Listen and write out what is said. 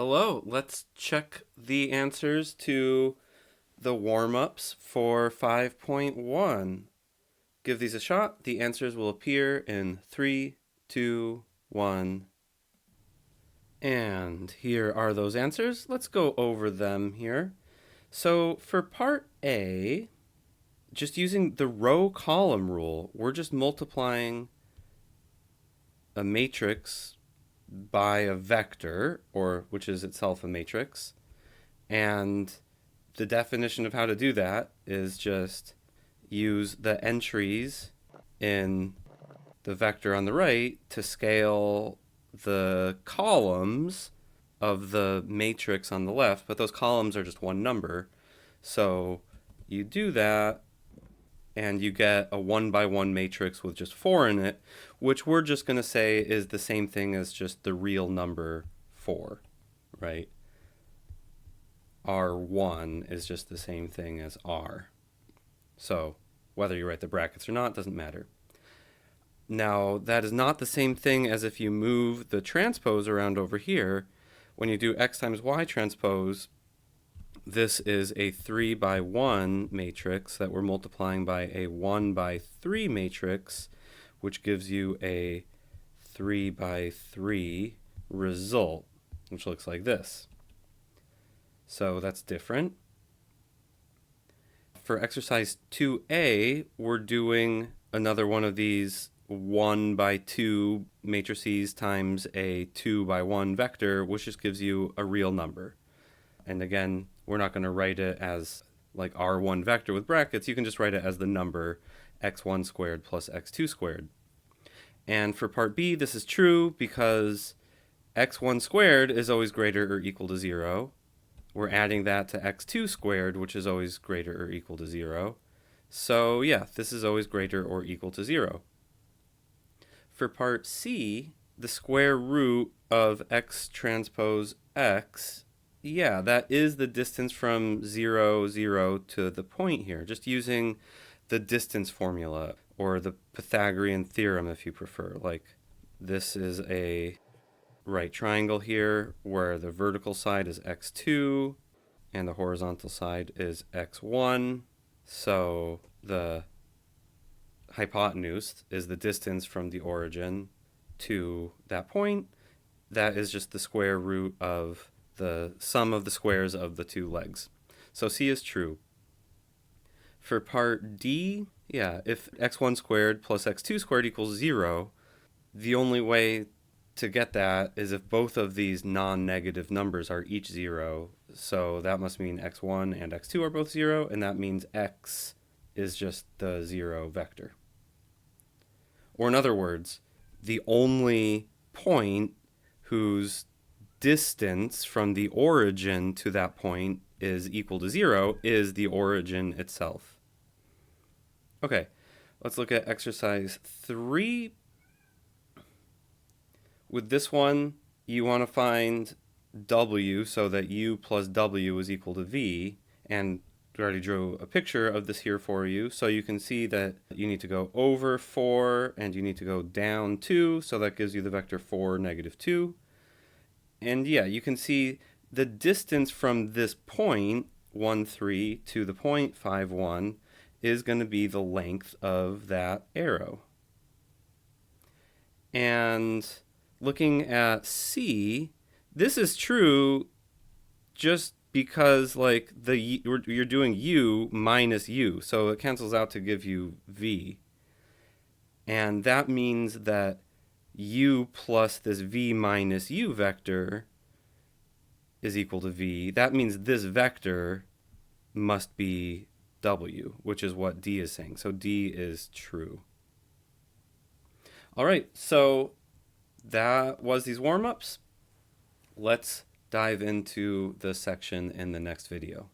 Hello, let's check the answers to the warm-ups for 5.1. Give these a shot. The answers will appear in 3, 2, 1. And here are those answers. Let's go over them here. So for part A, just using the row-column rule, we're just multiplying a matrix by a vector, or which is itself a matrix. And the definition of how to do that is just use the entries in the vector on the right to scale the columns of the matrix on the left, but those columns are just one number. So you do that and you get a 1 by 1 matrix with just 4 in it, which we're just going to say is the same thing as just the real number 4, right? R1 is just the same thing as R. So whether you write the brackets or not doesn't matter. Now, that is not the same thing as if you move the transpose around over here. When you do x times y transpose, this is a 3 by 1 matrix that we're multiplying by a 1 by 3 matrix, which gives you a 3 by 3 result, which looks like this. So that's different. For exercise 2a, we're doing another one of these 1 by 2 matrices times a 2 by 1 vector, which just gives you a real number. And again, we're not going to write it as like R1 vector with brackets. You can just write it as the number x1 squared plus x2 squared. And for part B, this is true because x1 squared is always greater or equal to 0. We're adding that to x2 squared, which is always greater or equal to 0. So yeah, this is always greater or equal to 0. For part C, the square root of x transpose x, yeah, that is the distance from 0, 0 to the point here, just using the distance formula, or the Pythagorean theorem if you prefer. Like, this is a right triangle here where the vertical side is x2 and the horizontal side is x1. So the hypotenuse is the distance from the origin to that point. That is just the square root of the sum of the squares of the two legs. So C is true. For part D, yeah, if x1 squared plus x2 squared equals 0, the only way to get that is if both of these non-negative numbers are each 0. So that must mean x1 and x2 are both 0, and that means x is just the 0 vector. Or in other words, the only point whose distance from the origin to that point is equal to 0 is the origin itself. Okay, let's look at exercise 3. With this one, you want to find w so that u plus w is equal to v, and I already drew a picture of this here for you, so you can see that you need to go over 4 and you need to go down 2, so that gives you the vector 4, negative 2. And yeah, you can see the distance from this point, 1, 3, to the point, 5, 1, is going to be the length of that arrow. And looking at C, this is true just because like you're doing u minus u, so it cancels out to give you v. And that means that u plus this v minus u vector is equal to v. That means this vector must be w, which is what D is saying. So D is true. All right, so that was these warm-ups. Let's dive into the section in the next video.